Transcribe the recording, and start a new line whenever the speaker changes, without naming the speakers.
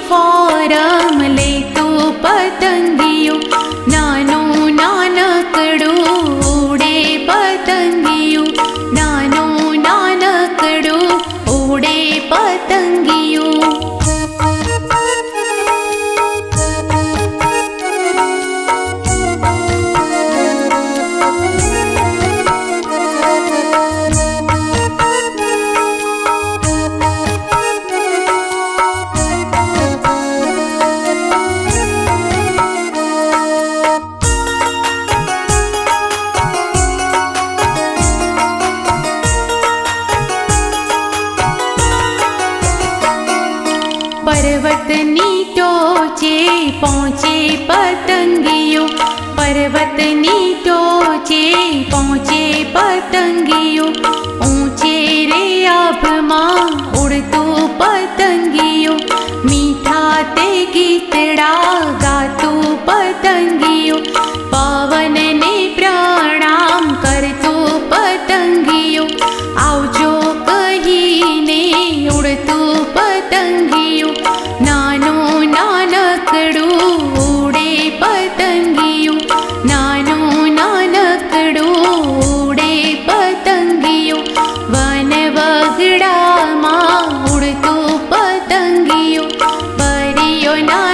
Forum લેતું પતંગિયું, નાનું નાનકડું ઉડે પતંગિયું, નાનું નાનકડું ઉડે પતંગિયું. पर्वतनी टोचे पहुँचे पतंगियों, पर्वतनी टोचे पहुँचे पतंगियों, ऊंचे रे आभमां उड़તું पतंगियों, मीठा ते गीतड़ा गाતું पतंगियों, पवन ने प्रणाम करતું पतंगियों, आवजो कहीने उड़તું पतंगियों, नाનું નાનકડું ઉડે પતંગિયું, નાનું નાનકડું ઉડે પતંગિયું, વન વગડામાં ઉડતું પતંગિયું, પરિયો ના